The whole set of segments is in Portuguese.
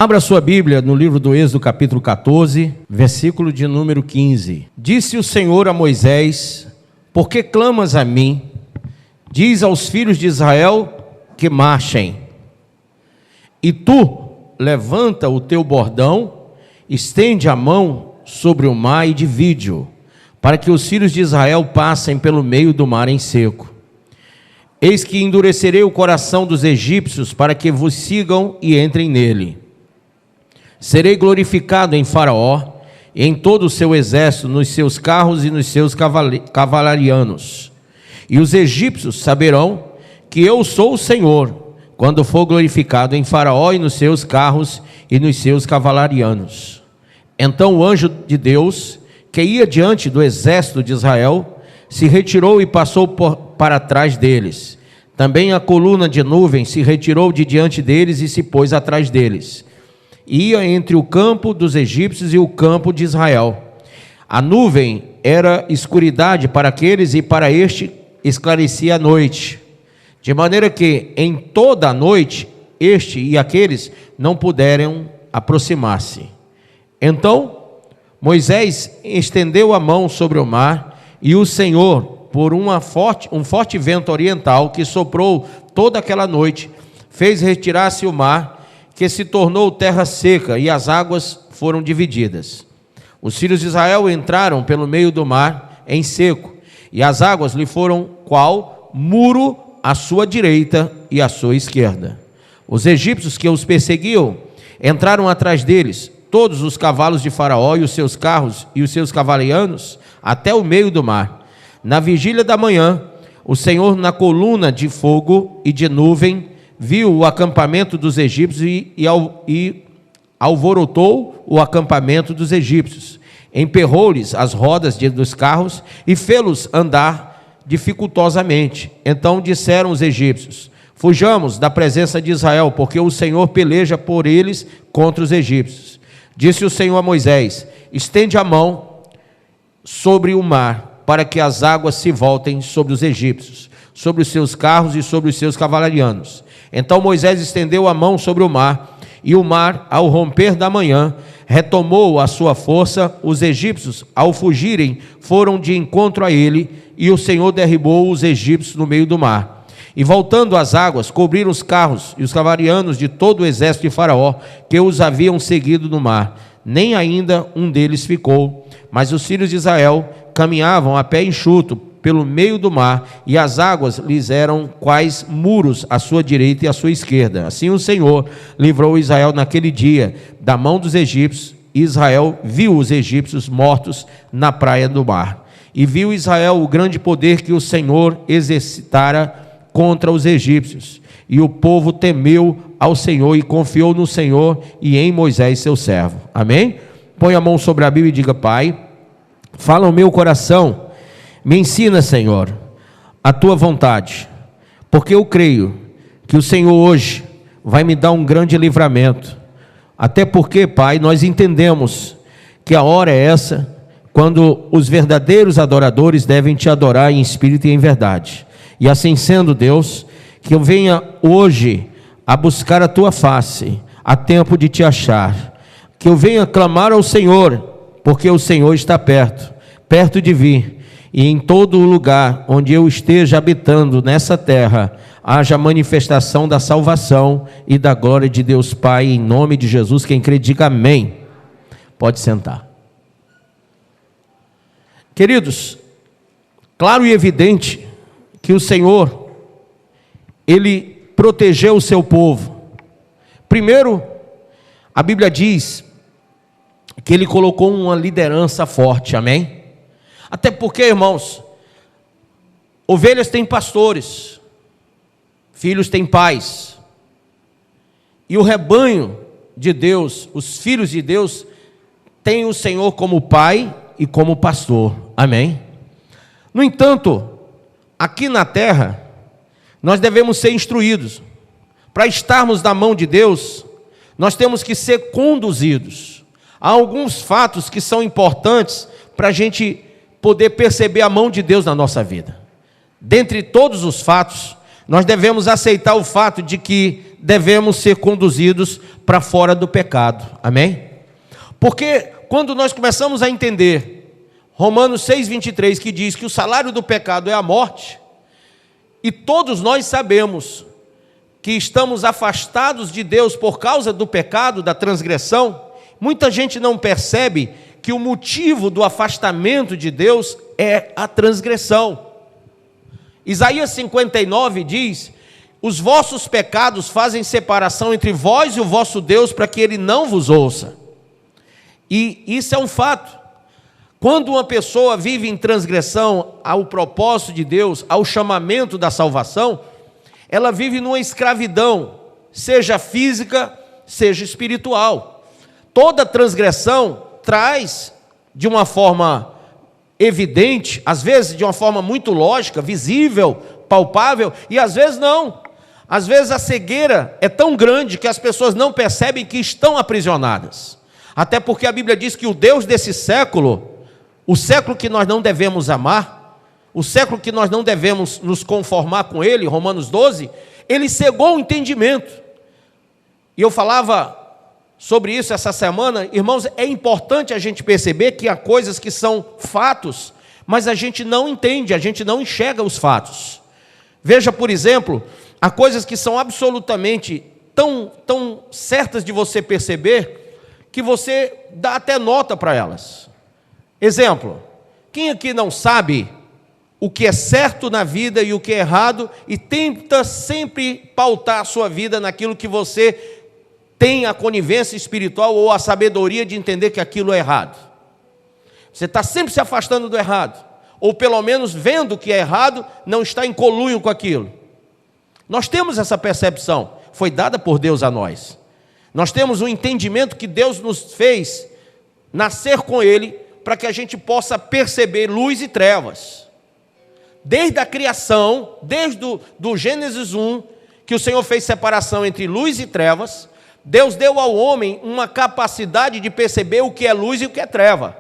Abra sua Bíblia no livro do Êxodo, capítulo 14, versículo de número 15. Disse o Senhor a Moisés: por que clamas a mim? Diz aos filhos de Israel que marchem. E tu, levanta o teu bordão, estende a mão sobre o mar e divide-o, para que os filhos de Israel passem pelo meio do mar em seco. Eis que endurecerei o coração dos egípcios, para que vos sigam e entrem nele. Serei glorificado em Faraó, e em todo o seu exército, nos seus carros e nos seus cavalarianos. E os egípcios saberão que eu sou o Senhor, quando for glorificado em Faraó e nos seus carros e nos seus cavalarianos. Então o anjo de Deus, que ia diante do exército de Israel, se retirou e passou para trás deles. Também a coluna de nuvem se retirou de diante deles e se pôs atrás deles. Ia entre o campo dos egípcios e o campo de Israel. A nuvem era escuridade para aqueles, e para este esclarecia a noite, de maneira que em toda a noite este e aqueles não puderam aproximar-se. Então Moisés estendeu a mão sobre o mar, e o Senhor, por um forte vento oriental que soprou toda aquela noite, fez retirar-se o mar, que se tornou terra seca, e as águas foram divididas. Os filhos de Israel entraram pelo meio do mar em seco, e as águas lhe foram qual muro à sua direita e à sua esquerda. Os egípcios que os perseguiam entraram atrás deles, todos os cavalos de Faraó e os seus carros e os seus cavalarianos, até o meio do mar. Na vigília da manhã, o Senhor, na coluna de fogo e de nuvem, viu o acampamento dos egípcios e alvorotou o acampamento dos egípcios. Emperrou-lhes as rodas dos carros e fê-los andar dificultosamente. Então disseram os egípcios: fujamos da presença de Israel, porque o Senhor peleja por eles contra os egípcios. Disse o Senhor a Moisés: estende a mão sobre o mar, para que as águas se voltem sobre os egípcios, sobre os seus carros e sobre os seus cavalarianos. Então Moisés estendeu a mão sobre o mar, e o mar, ao romper da manhã, retomou a sua força. Os egípcios, ao fugirem, foram de encontro a ele, e o Senhor derribou os egípcios no meio do mar. E voltando as águas, cobriram os carros e os cavalarianos de todo o exército de Faraó, que os haviam seguido no mar. Nem ainda um deles ficou, mas os filhos de Israel caminhavam a pé enxuto pelo meio do mar, e as águas lhes eram quais muros à sua direita e à sua esquerda. Assim o Senhor livrou Israel naquele dia da mão dos egípcios, e Israel viu os egípcios mortos na praia do mar. E viu Israel o grande poder que o Senhor exercitara contra os egípcios, e o povo temeu ao Senhor e confiou no Senhor e em Moisés seu servo. Amém? Põe a mão sobre a Bíblia e diga: Pai, fala ao meu coração, me ensina, Senhor, a tua vontade, porque eu creio que o Senhor hoje vai me dar um grande livramento. Até porque, Pai, nós entendemos que a hora é essa, quando os verdadeiros adoradores devem te adorar em espírito e em verdade. E assim sendo, Deus, que eu venha hoje a buscar a tua face, a tempo de te achar, que eu venha clamar ao Senhor, porque o Senhor está perto de vir. E em todo lugar onde eu esteja habitando nessa terra, haja manifestação da salvação e da glória de Deus Pai, em nome de Jesus. Quem crê, diga amém. Pode sentar. Queridos, claro e evidente que o Senhor, Ele protegeu o seu povo. Primeiro, a Bíblia diz que Ele colocou uma liderança forte, amém? Até porque, irmãos, ovelhas têm pastores, filhos têm pais, e o rebanho de Deus, os filhos de Deus, têm o Senhor como pai e como pastor, amém? No entanto, aqui na terra, nós devemos ser instruídos. Para estarmos na mão de Deus, nós temos que ser conduzidos. Há alguns fatos que são importantes para a gente poder perceber a mão de Deus na nossa vida. Dentre todos os fatos, nós devemos aceitar o fato de que devemos ser conduzidos para fora do pecado. Amém? Porque quando nós começamos a entender Romanos 6,23, que diz que o salário do pecado é a morte, e todos nós sabemos que estamos afastados de Deus por causa do pecado, da transgressão, muita gente não percebe que o motivo do afastamento de Deus é a transgressão. Isaías 59 diz: os vossos pecados fazem separação entre vós e o vosso Deus, para que ele não vos ouça. E isso é um fato. Quando uma pessoa vive em transgressão ao propósito de Deus, ao chamamento da salvação, ela vive numa escravidão, seja física, seja espiritual. Toda transgressão traz, de uma forma evidente, às vezes de uma forma muito lógica, visível, palpável, e às vezes não. Às vezes a cegueira é tão grande que as pessoas não percebem que estão aprisionadas. Até porque a Bíblia diz que o Deus desse século, o século que nós não devemos amar, o século que nós não devemos nos conformar com ele, Romanos 12, ele cegou o entendimento. E eu falava sobre isso essa semana. Irmãos, é importante a gente perceber que há coisas que são fatos, mas a gente não entende, a gente não enxerga os fatos. Veja, por exemplo, há coisas que são absolutamente tão certas de você perceber, que você dá até nota para elas. Exemplo, quem aqui não sabe o que é certo na vida e o que é errado, e tenta sempre pautar a sua vida naquilo que você tem a conivência espiritual ou a sabedoria de entender que aquilo é errado? Você está sempre se afastando do errado, ou pelo menos vendo que é errado, não está em conluio com aquilo. Nós temos essa percepção, foi dada por Deus a nós. Nós temos um entendimento que Deus nos fez nascer com Ele, para que a gente possa perceber luz e trevas. Desde a criação, desde do Gênesis 1, que o Senhor fez separação entre luz e trevas, Deus deu ao homem uma capacidade de perceber o que é luz e o que é treva,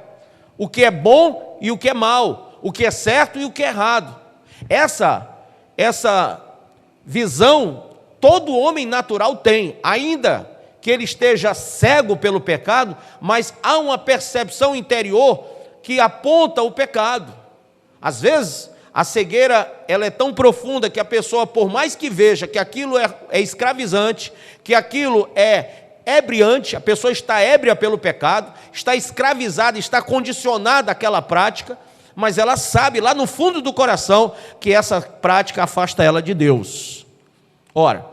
o que é bom e o que é mal, o que é certo e o que é errado. Essa visão todo homem natural tem, ainda que ele esteja cego pelo pecado, mas há uma percepção interior que aponta o pecado. Às vezes, a cegueira ela é tão profunda que a pessoa, por mais que veja que aquilo é escravizante, que aquilo é ebriante, a pessoa está ébria pelo pecado, está escravizada, está condicionada àquela prática, mas ela sabe lá no fundo do coração que essa prática afasta ela de Deus. Ora,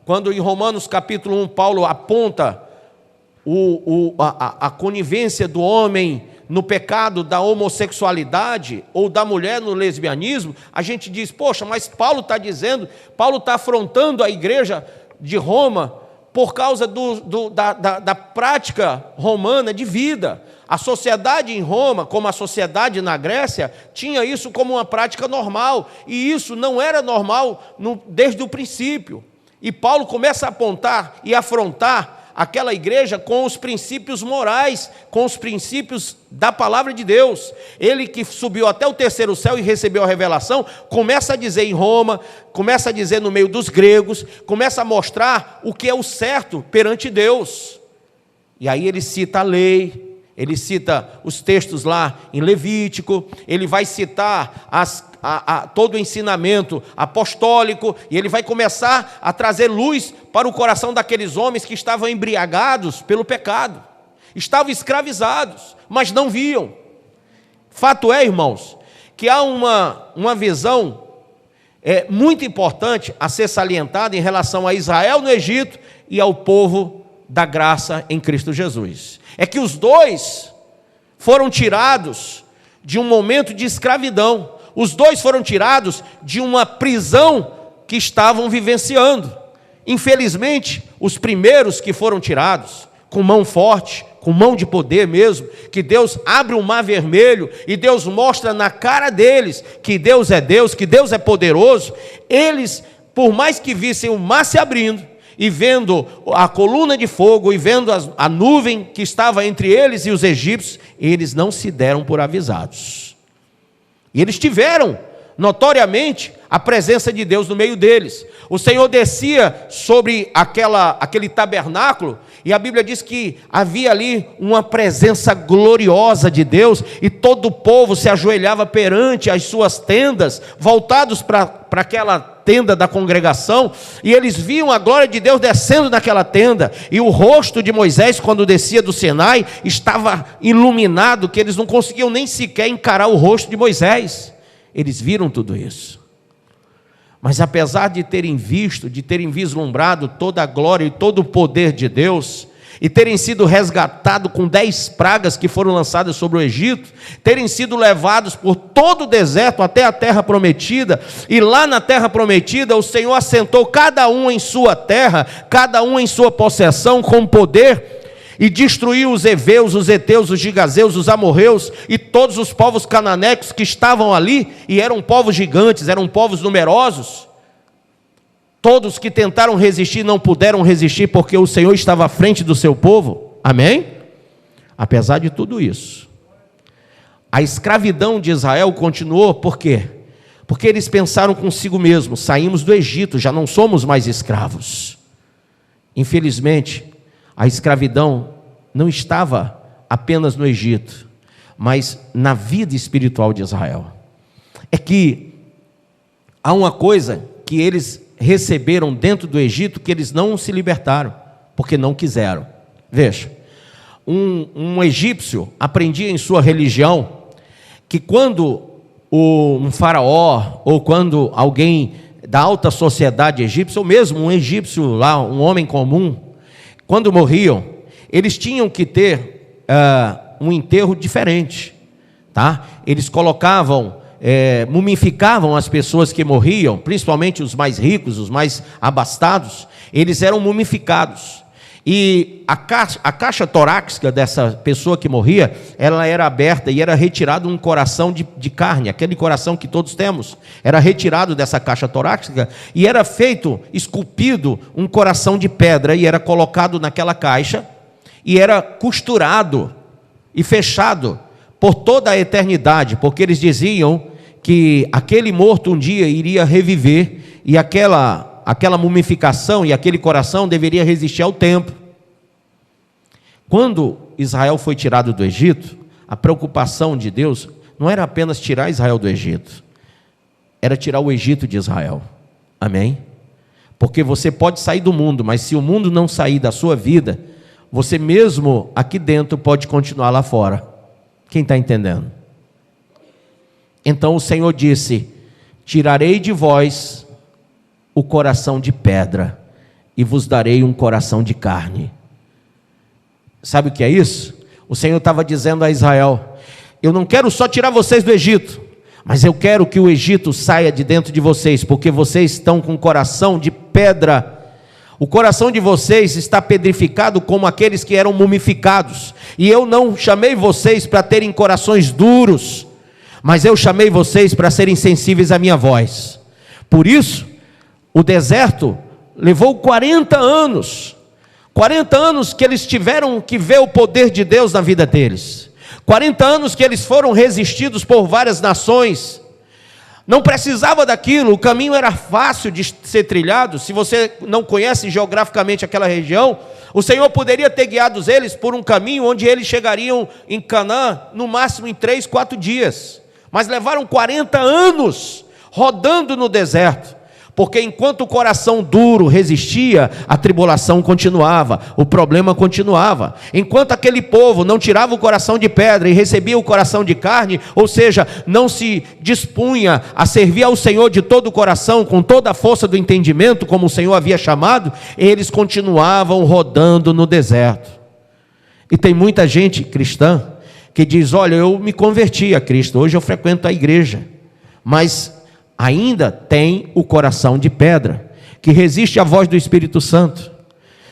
quando em Romanos capítulo 1, Paulo aponta a conivência do homem no pecado da homossexualidade, ou da mulher no lesbianismo, a gente diz, poxa, mas Paulo está afrontando a igreja de Roma por causa da prática romana de vida. A sociedade em Roma, como a sociedade na Grécia, tinha isso como uma prática normal, e isso não era normal desde o princípio. E Paulo começa a apontar e afrontar aquela igreja com os princípios morais, com os princípios da palavra de Deus. Ele que subiu até o terceiro céu e recebeu a revelação, começa a dizer em Roma, começa a dizer no meio dos gregos, começa a mostrar o que é o certo perante Deus. E aí ele cita a lei, ele cita os textos lá em Levítico, ele vai citar todo o ensinamento apostólico, e ele vai começar a trazer luz para o coração daqueles homens que estavam embriagados pelo pecado, estavam escravizados, mas não viam. Fato é, irmãos, que há uma visão muito importante a ser salientada em relação a Israel no Egito e ao povo da graça em Cristo Jesus. É que os dois foram tirados de um momento de escravidão. Os dois foram tirados de uma prisão que estavam vivenciando. Infelizmente, os primeiros que foram tirados, com mão forte, com mão de poder mesmo, que Deus abre o mar vermelho e Deus mostra na cara deles que Deus, que Deus é poderoso, eles, por mais que vissem o mar se abrindo, e vendo a coluna de fogo, e vendo a nuvem que estava entre eles e os egípcios, eles não se deram por avisados. E eles tiveram, notoriamente a presença de Deus no meio deles. O Senhor descia sobre aquele tabernáculo, e a Bíblia diz que havia ali uma presença gloriosa de Deus, e todo o povo se ajoelhava perante as suas tendas, voltados para aquela tenda da congregação, e eles viam a glória de Deus descendo naquela tenda, e o rosto de Moisés, quando descia do Sinai, estava iluminado, que eles não conseguiam nem sequer encarar o rosto de Moisés. Eles viram tudo isso. Mas apesar de terem visto, de terem vislumbrado toda a glória e todo o poder de Deus, e terem sido resgatados com 10 pragas que foram lançadas sobre o Egito, terem sido levados por todo o deserto até a terra prometida, e lá na terra prometida o Senhor assentou cada um em sua terra, cada um em sua possessão com poder, e destruiu os heveus, os heteus, os gigazeus, os amorreus e todos os povos cananeus que estavam ali, e eram povos gigantes, eram povos numerosos. Todos que tentaram resistir não puderam resistir, porque o Senhor estava à frente do seu povo. Amém? Apesar de tudo isso, a escravidão de Israel continuou. Por quê? Porque eles pensaram consigo mesmos: saímos do Egito, já não somos mais escravos. Infelizmente, a escravidão não estava apenas no Egito, mas na vida espiritual de Israel. É que há uma coisa que eles receberam dentro do Egito que eles não se libertaram, porque não quiseram. Veja, um egípcio aprendia em sua religião que quando um faraó, ou quando alguém da alta sociedade egípcia, ou mesmo um egípcio lá, um homem comum, quando morriam, eles tinham que ter um enterro diferente, tá? Eles colocavam, mumificavam as pessoas que morriam, principalmente os mais ricos, os mais abastados, eles eram mumificados. E a caixa torácica dessa pessoa que morria, ela era aberta e era retirado um coração de carne, aquele coração que todos temos, era retirado dessa caixa torácica e era feito, esculpido, um coração de pedra, e era colocado naquela caixa e era costurado e fechado por toda a eternidade, porque eles diziam que aquele morto um dia iria reviver, e aquela mumificação e aquele coração deveria resistir ao tempo. Quando Israel foi tirado do Egito, a preocupação de Deus não era apenas tirar Israel do Egito, era tirar o Egito de Israel. Amém? Porque você pode sair do mundo, mas se o mundo não sair da sua vida, você mesmo aqui dentro pode continuar lá fora. Quem está entendendo? Então o Senhor disse: tirarei de vós o coração de pedra e vos darei um coração de carne. Sabe o que é isso? O Senhor estava dizendo a Israel: eu não quero só tirar vocês do Egito, mas eu quero que o Egito saia de dentro de vocês, porque vocês estão com um coração de pedra. O coração de vocês está pedrificado como aqueles que eram mumificados, e eu não chamei vocês para terem corações duros, mas eu chamei vocês para serem sensíveis à minha voz. Por isso, o deserto levou 40 anos. 40 anos que eles tiveram que ver o poder de Deus na vida deles. 40 anos que eles foram resistidos por várias nações. Não precisava daquilo, o caminho era fácil de ser trilhado. Se você não conhece geograficamente aquela região, o Senhor poderia ter guiado eles por um caminho onde eles chegariam em Canaã, no máximo em 3, 4 dias. Mas levaram 40 anos rodando no deserto, porque enquanto o coração duro resistia, a tribulação continuava, o problema continuava. Enquanto aquele povo não tirava o coração de pedra e recebia o coração de carne, ou seja, não se dispunha a servir ao Senhor de todo o coração, com toda a força do entendimento, como o Senhor havia chamado, eles continuavam rodando no deserto. E tem muita gente cristã que diz: olha, eu me converti a Cristo, hoje eu frequento a igreja, mas ainda tem o coração de pedra, que resiste à voz do Espírito Santo.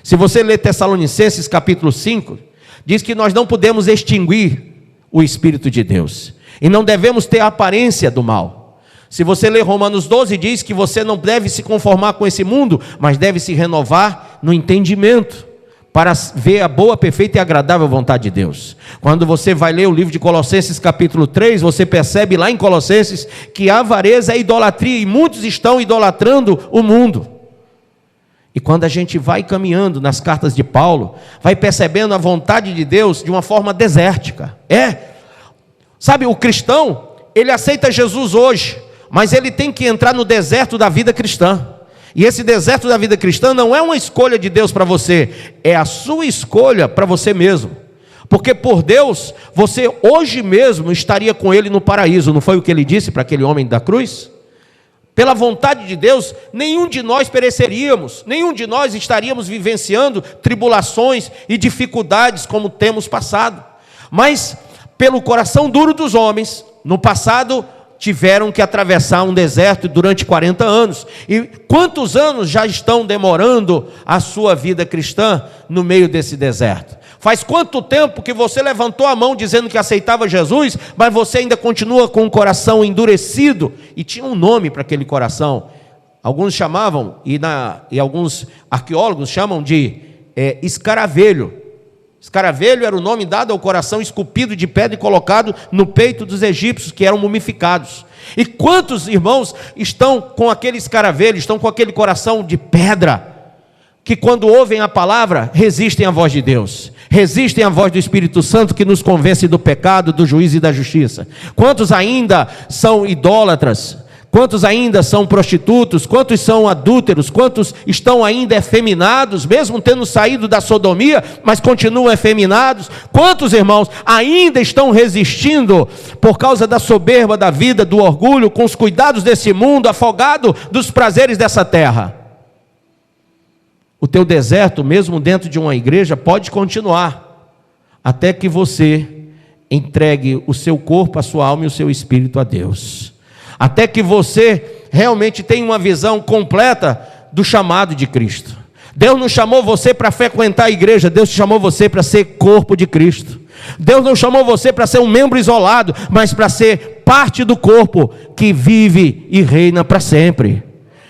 Se você ler Tessalonicenses capítulo 5, diz que nós não podemos extinguir o Espírito de Deus, e não devemos ter a aparência do mal. Se você ler Romanos 12, diz que você não deve se conformar com esse mundo, mas deve se renovar no entendimento, para ver a boa, perfeita e agradável vontade de Deus. Quando você vai ler o livro de Colossenses capítulo 3, você percebe lá em Colossenses que a avareza é idolatria, e muitos estão idolatrando o mundo. E quando a gente vai caminhando nas cartas de Paulo, vai percebendo a vontade de Deus de uma forma desértica. Sabe, o cristão, ele aceita Jesus hoje, mas ele tem que entrar no deserto da vida cristã. E esse deserto da vida cristã não é uma escolha de Deus para você, é a sua escolha para você mesmo. Porque por Deus, você hoje mesmo estaria com Ele no paraíso. Não foi o que Ele disse para aquele homem da cruz? Pela vontade de Deus, nenhum de nós pereceríamos, nenhum de nós estaríamos vivenciando tribulações e dificuldades como temos passado. Mas pelo coração duro dos homens, no passado, tiveram que atravessar um deserto durante 40 anos. E quantos anos já estão demorando a sua vida cristã no meio desse deserto? Faz quanto tempo que você levantou a mão dizendo que aceitava Jesus, mas você ainda continua com o coração endurecido? E tinha um nome para aquele coração. Alguns chamavam, e alguns arqueólogos chamam de escaravelho. Escaravelho era o nome dado ao coração esculpido de pedra e colocado no peito dos egípcios, que eram mumificados. E quantos irmãos estão com aquele escaravelho, estão com aquele coração de pedra, que quando ouvem a palavra, resistem à voz de Deus, resistem à voz do Espírito Santo, que nos convence do pecado, do juízo e da justiça? Quantos ainda são idólatras? Quantos ainda são prostitutos? Quantos são adúlteros? Quantos estão ainda efeminados, mesmo tendo saído da sodomia, mas continuam efeminados? Quantos irmãos ainda estão resistindo por causa da soberba da vida, do orgulho, com os cuidados desse mundo, afogado dos prazeres dessa terra? O teu deserto, mesmo dentro de uma igreja, pode continuar, até que você entregue o seu corpo, a sua alma e o seu espírito a Deus. Até que você realmente tenha uma visão completa do chamado de Cristo. Deus não chamou você para frequentar a igreja, Deus chamou você para ser corpo de Cristo. Deus não chamou você para ser um membro isolado, mas para ser parte do corpo que vive e reina para sempre.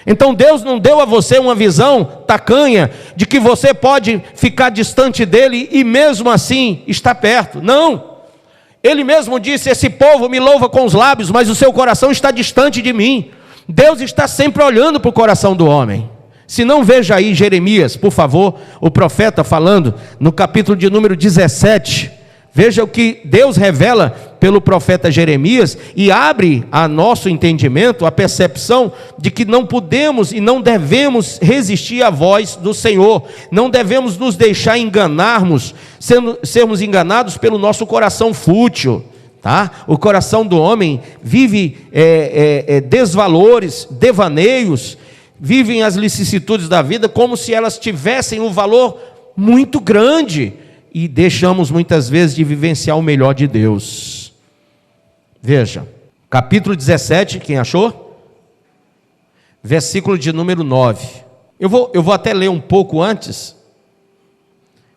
Então Deus não deu a você uma visão tacanha de que você pode ficar distante dele e mesmo assim estar perto. Não. Ele mesmo disse: esse povo me louva com os lábios, mas o seu coração está distante de mim. Deus está sempre olhando para o coração do homem. Se não, veja aí Jeremias, por favor, o profeta falando no capítulo de número 17. Veja o que Deus revela pelo profeta Jeremias e abre a nosso entendimento, a percepção de que não podemos e não devemos resistir à voz do Senhor. Não devemos nos deixar sermos enganados pelo nosso coração fútil. Tá? O coração do homem vive desvalores, devaneios, vivem as vicissitudes da vida como se elas tivessem um valor muito grande. E deixamos muitas vezes de vivenciar o melhor de Deus. Veja, capítulo 17, quem achou? Versículo de número 9. Eu vou até ler um pouco antes,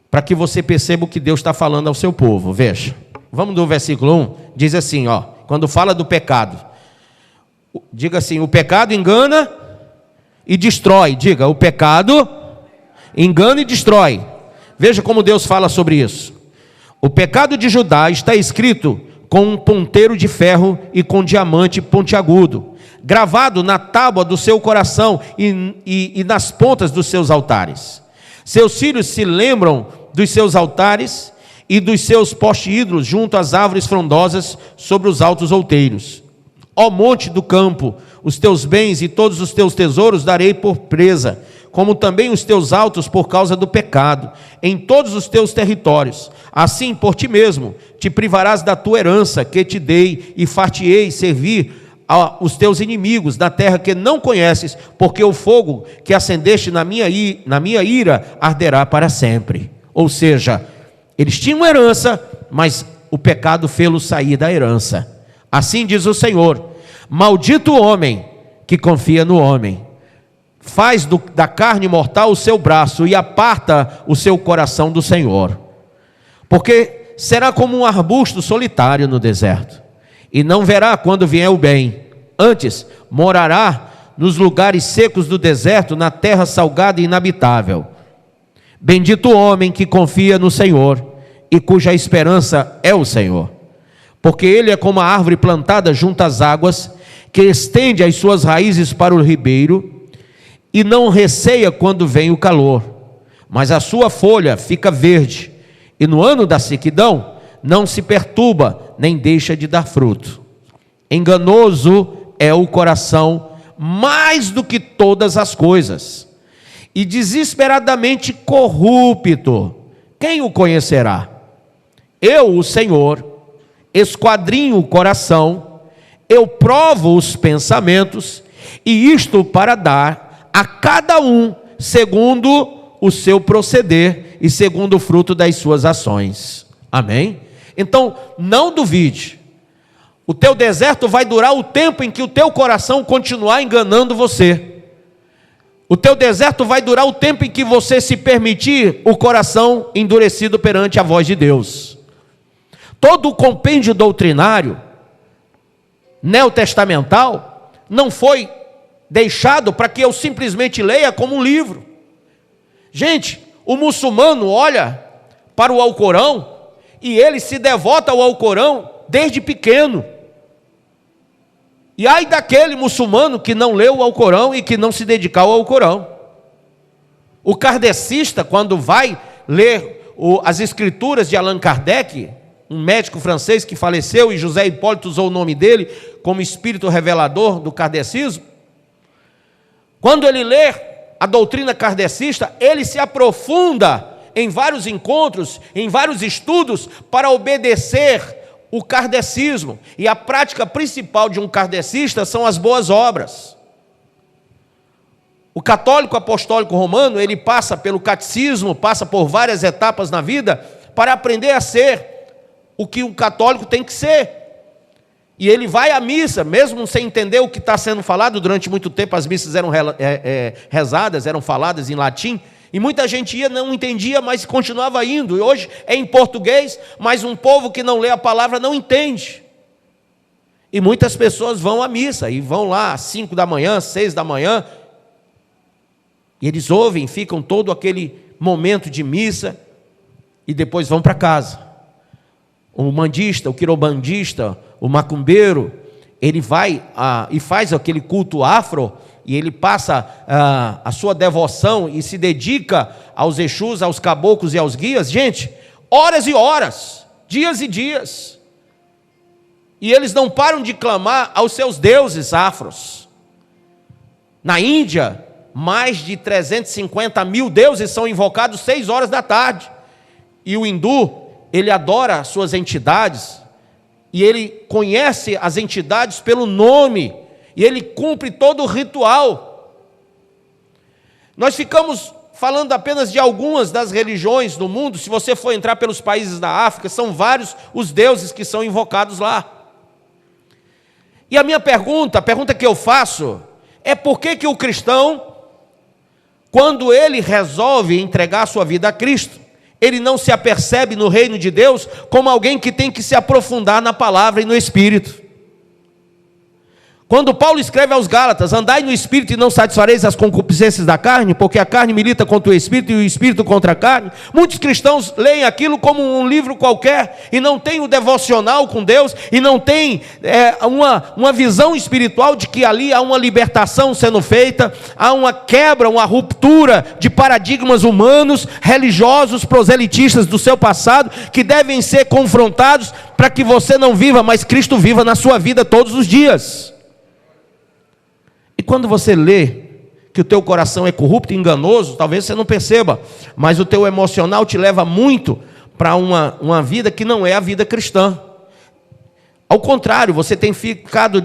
para que você perceba o que Deus está falando ao seu povo. Veja, vamos do versículo 1, diz assim, quando fala do pecado. Diga assim: o pecado engana e destrói. Diga, o pecado engana e destrói. Veja como Deus fala sobre isso. O pecado de Judá está escrito com um ponteiro de ferro e com diamante pontiagudo, gravado na tábua do seu coração e nas pontas dos seus altares. Seus filhos se lembram dos seus altares e dos seus poste-ídolos junto às árvores frondosas sobre os altos outeiros. Ó monte do campo, os teus bens e todos os teus tesouros darei por presa, como também os teus altos por causa do pecado, em todos os teus territórios. Assim, por ti mesmo, te privarás da tua herança que te dei, e far-te-ei servir aos teus inimigos da terra que não conheces, porque o fogo que acendeste na minha ira arderá para sempre. Ou seja, eles tinham herança, mas o pecado fê-los sair da herança. Assim diz o Senhor: maldito o homem que confia no homem, faz da carne mortal o seu braço e aparta o seu coração do Senhor. Porque será como um arbusto solitário no deserto, e não verá quando vier o bem. Antes, morará nos lugares secos do deserto, na terra salgada e inabitável. Bendito o homem que confia no Senhor e cuja esperança é o Senhor. Porque ele é como a árvore plantada junto às águas, que estende as suas raízes para o ribeiro e não receia quando vem o calor, mas a sua folha fica verde, e no ano da sequidão não se perturba, nem deixa de dar fruto. Enganoso é o coração mais do que todas as coisas, e desesperadamente corrupto. Quem o conhecerá? Eu, o Senhor, esquadrinho o coração, eu provo os pensamentos, e isto para dar a cada um segundo o seu proceder e segundo o fruto das suas ações. Amém? Então, não duvide. O teu deserto vai durar o tempo em que o teu coração continuar enganando você. O teu deserto vai durar o tempo em que você se permitir o coração endurecido perante a voz de Deus. Todo o compêndio doutrinário neotestamental não foi deixado para que eu simplesmente leia como um livro. Gente, o muçulmano olha para o Alcorão e ele se devota ao Alcorão desde pequeno. E ai daquele muçulmano que não leu o Alcorão e que não se dedicar ao Alcorão. O kardecista, quando vai ler as escrituras de Allan Kardec, um médico francês que faleceu, e José Hipólito usou o nome dele como espírito revelador do kardecismo, quando ele lê a doutrina kardecista, ele se aprofunda em vários encontros, em vários estudos, para obedecer o kardecismo. E a prática principal de um kardecista são as boas obras. O católico apostólico romano, ele passa pelo catecismo, passa por várias etapas na vida, para aprender a ser o que um católico tem que ser. E ele vai à missa, mesmo sem entender o que está sendo falado. Durante muito tempo as missas eram rezadas, eram faladas em latim, e muita gente ia, não entendia, mas continuava indo. E hoje é em português, mas um povo que não lê a palavra não entende. E muitas pessoas vão à missa, e vão lá às 5 da manhã, 6 da manhã, e eles ouvem, ficam todo aquele momento de missa, e depois vão para casa. O mandista, o quirombandista, o macumbeiro, ele vai e faz aquele culto afro, e ele passa a sua devoção e se dedica aos Exus, aos caboclos e aos guias. Gente, horas e horas, dias e dias, e eles não param de clamar aos seus deuses afros. Na Índia, mais de 350 mil deuses são invocados 6 horas da tarde, e o hindu, ele adora as suas entidades, e ele conhece as entidades pelo nome, e ele cumpre todo o ritual. Nós ficamos falando apenas de algumas das religiões do mundo. Se você for entrar pelos países da África, são vários os deuses que são invocados lá. E a minha pergunta, a pergunta que eu faço, é por que o cristão, quando ele resolve entregar a sua vida a Cristo, ele não se apercebe no reino de Deus como alguém que tem que se aprofundar na palavra e no Espírito? Quando Paulo escreve aos Gálatas: andai no Espírito e não satisfareis as concupiscências da carne, porque a carne milita contra o Espírito e o Espírito contra a carne. Muitos cristãos leem aquilo como um livro qualquer, e não tem o devocional com Deus, e não tem uma visão espiritual de que ali há uma libertação sendo feita, há uma quebra, uma ruptura de paradigmas humanos, religiosos, proselitistas do seu passado, que devem ser confrontados para que você não viva, mas Cristo viva na sua vida todos os dias. E quando você lê que o teu coração é corrupto e enganoso, talvez você não perceba, mas o teu emocional te leva muito para uma vida que não é a vida cristã. Ao contrário, você tem ficado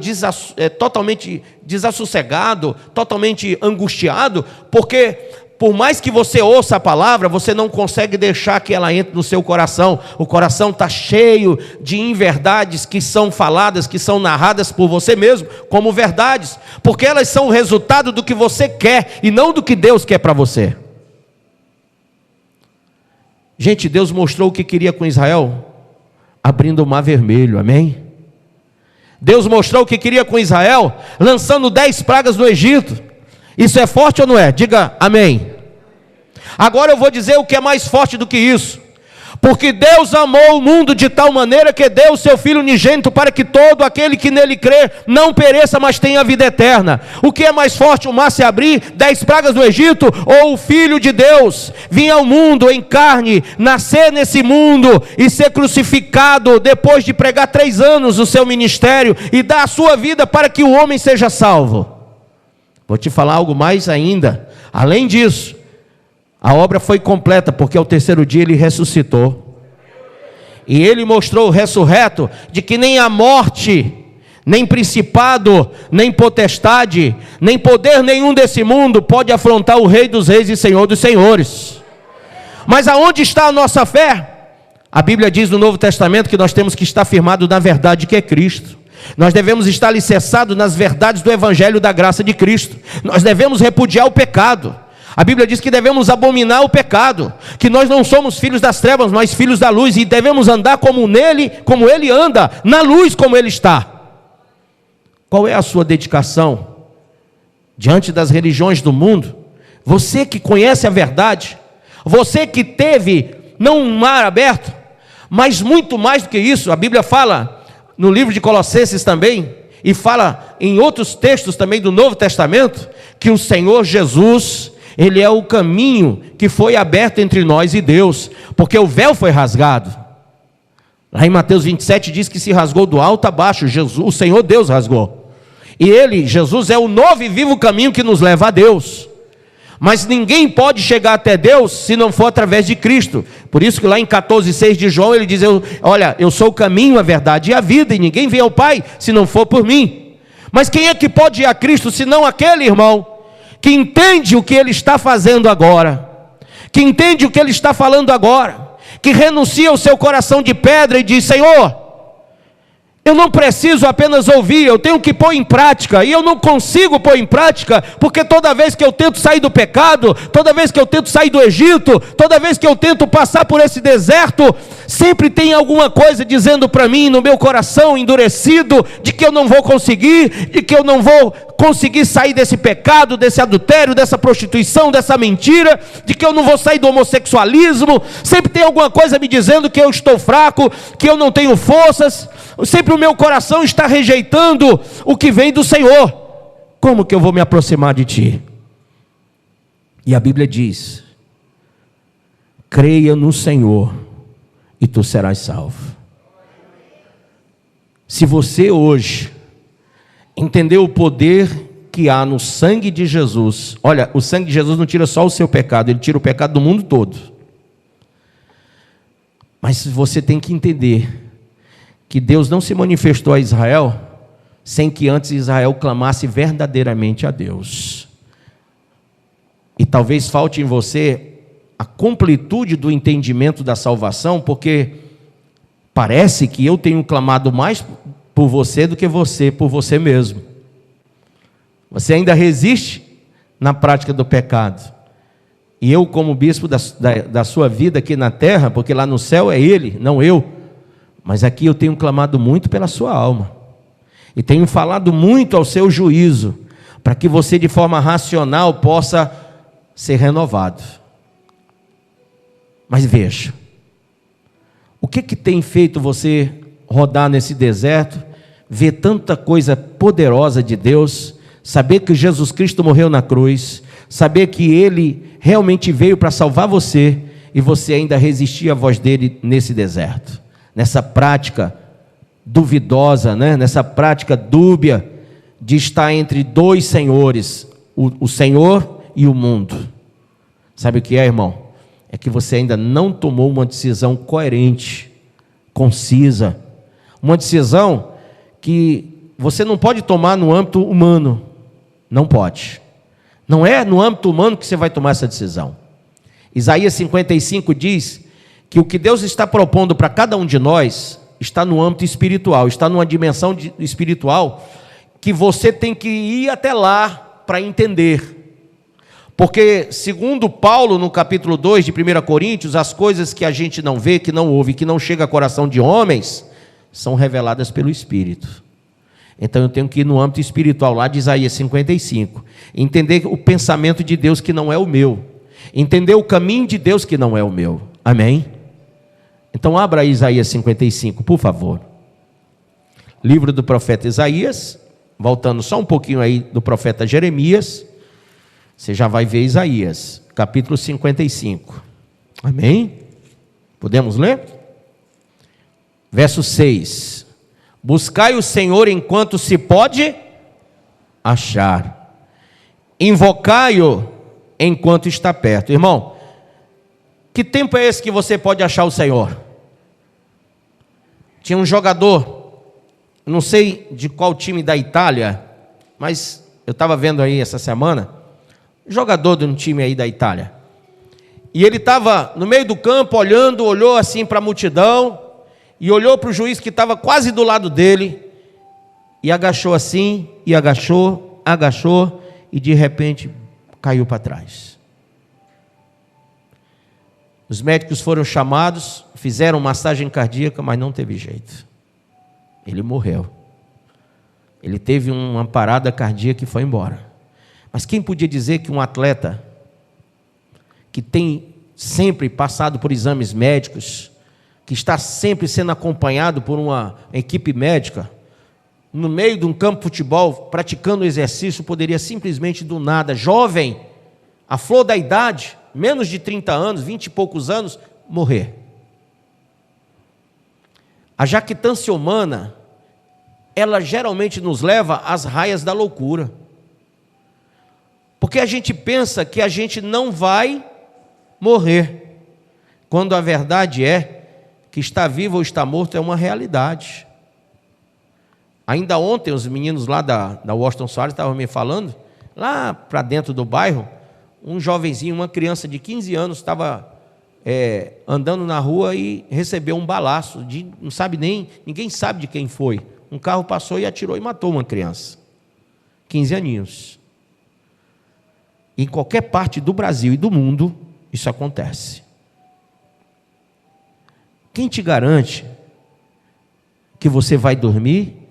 totalmente desassossegado, totalmente angustiado, porque por mais que você ouça a palavra, você não consegue deixar que ela entre no seu coração. O coração está cheio de inverdades que são faladas, que são narradas por você mesmo como verdades, porque elas são o resultado do que você quer e não do que Deus quer para você. Gente, Deus mostrou o que queria com Israel abrindo o Mar Vermelho, amém? Deus mostrou o que queria com Israel lançando 10 pragas no Egito. Isso é forte ou não é? Diga amém. Agora eu vou dizer o que é mais forte do que isso. Porque Deus amou o mundo de tal maneira que deu o seu Filho unigênito para que todo aquele que nele crê não pereça, mas tenha vida eterna. O que é mais forte, o mar se abrir, 10 pragas do Egito, ou o Filho de Deus vir ao mundo em carne, nascer nesse mundo e ser crucificado depois de pregar 3 anos o seu ministério e dar a sua vida para que o homem seja salvo? Vou te falar algo mais ainda. Além disso, a obra foi completa, porque ao 3º dia ele ressuscitou. E ele mostrou, ressurreto, de que nem a morte, nem principado, nem potestade, nem poder nenhum desse mundo pode afrontar o Rei dos Reis e Senhor dos Senhores. Mas aonde está a nossa fé? A Bíblia diz no Novo Testamento que nós temos que estar firmados na verdade que é Cristo. Nós devemos estar alicerçados nas verdades do Evangelho da graça de Cristo. Nós devemos repudiar o pecado. A Bíblia diz que devemos abominar o pecado, que nós não somos filhos das trevas, mas filhos da luz, e devemos andar como nele, como ele anda, na luz como ele está. Qual é a sua dedicação diante das religiões do mundo? Você que conhece a verdade, você que teve, não um mar aberto, mas muito mais do que isso. A Bíblia fala no livro de Colossenses também, e fala em outros textos também do Novo Testamento, que o Senhor Jesus, Ele é o caminho que foi aberto entre nós e Deus, porque o véu foi rasgado. Lá em Mateus 27 diz que se rasgou do alto a baixo, Jesus, o Senhor Deus rasgou. E Ele, Jesus, é o novo e vivo caminho que nos leva a Deus. Mas ninguém pode chegar até Deus se não for através de Cristo. Por isso que lá em 14,6 de João ele diz, olha, eu sou o caminho, a verdade e a vida, e ninguém vem ao Pai se não for por mim. Mas quem é que pode ir a Cristo senão aquele irmão que entende o que ele está fazendo agora, que entende o que ele está falando agora, que renuncia o seu coração de pedra e diz, Senhor, eu não preciso apenas ouvir, eu tenho que pôr em prática, e eu não consigo pôr em prática, porque toda vez que eu tento sair do pecado, toda vez que eu tento sair do Egito, toda vez que eu tento passar por esse deserto, sempre tem alguma coisa dizendo para mim, no meu coração endurecido, de que eu não vou conseguir, de que eu não vou conseguir sair desse pecado, desse adultério, dessa prostituição, dessa mentira, de que eu não vou sair do homossexualismo. Sempre tem alguma coisa me dizendo que eu estou fraco, que eu não tenho forças. Sempre o meu coração está rejeitando o que vem do Senhor. Como que eu vou me aproximar de Ti? E a Bíblia diz, creia no Senhor e tu serás salvo. Se você hoje entendeu o poder que há no sangue de Jesus, olha, o sangue de Jesus não tira só o seu pecado, ele tira o pecado do mundo todo. Mas você tem que entender que Deus não se manifestou a Israel sem que antes Israel clamasse verdadeiramente a Deus. E talvez falte em você a completude do entendimento da salvação, porque parece que eu tenho clamado mais por você do que você por você mesmo. Você ainda resiste na prática do pecado. E eu, como bispo da sua vida aqui na terra, porque lá no céu é Ele, não eu, mas aqui eu tenho clamado muito pela sua alma, e tenho falado muito ao seu juízo, para que você de forma racional possa ser renovado. Mas veja, o que tem feito você rodar nesse deserto, ver tanta coisa poderosa de Deus, saber que Jesus Cristo morreu na cruz, saber que Ele realmente veio para salvar você, e você ainda resistir à voz dEle nesse deserto, nessa prática duvidosa, né? Nessa prática dúbia de estar entre dois senhores, o Senhor e o mundo. Sabe o que é, irmão? É que você ainda não tomou uma decisão coerente, concisa, uma decisão que você não pode tomar no âmbito humano, não pode. Não é no âmbito humano que você vai tomar essa decisão. Isaías 55 diz que o que Deus está propondo para cada um de nós está no âmbito espiritual, está numa dimensão espiritual que você tem que ir até lá para entender. Porque, segundo Paulo, no capítulo 2 de 1 Coríntios, as coisas que a gente não vê, que não ouve, que não chega ao coração de homens, são reveladas pelo Espírito. Então eu tenho que ir no âmbito espiritual, lá de Isaías 55, entender o pensamento de Deus que não é o meu, entender o caminho de Deus que não é o meu. Amém? Então abra Isaías 55, por favor. Livro do profeta Isaías, voltando só um pouquinho aí do profeta Jeremias, você já vai ver Isaías, capítulo 55. Amém? Podemos ler? Verso 6. Buscai o Senhor enquanto se pode achar. Invocai-o enquanto está perto. Irmão, que tempo é esse que você pode achar o Senhor? Tinha um jogador, não sei de qual time da Itália, mas eu estava vendo aí essa semana, jogador de um time aí da Itália. E ele estava no meio do campo olhando, olhou assim para a multidão, e olhou para o juiz que estava quase do lado dele, e agachou assim, e agachou, e de repente caiu para trás. Os médicos foram chamados, fizeram massagem cardíaca, mas não teve jeito. Ele morreu. Ele teve uma parada cardíaca e foi embora. Mas quem podia dizer que um atleta que tem sempre passado por exames médicos, que está sempre sendo acompanhado por uma equipe médica, no meio de um campo de futebol, praticando exercício, poderia simplesmente do nada, jovem, a flor da idade, menos de 30 anos, 20 e poucos anos, morrer. A jactância humana, ela geralmente nos leva às raias da loucura. Porque a gente pensa que a gente não vai morrer, quando a verdade é que estar vivo ou estar morto é uma realidade. Ainda ontem os meninos lá da Washington Soares estavam me falando, lá para dentro do bairro, um jovenzinho, uma criança de 15 anos estava andando na rua e recebeu um balaço, não sabe nem, ninguém sabe de quem foi. Um carro passou e atirou e matou uma criança, 15 aninhos. Em qualquer parte do Brasil e do mundo, isso acontece. Quem te garante que você vai dormir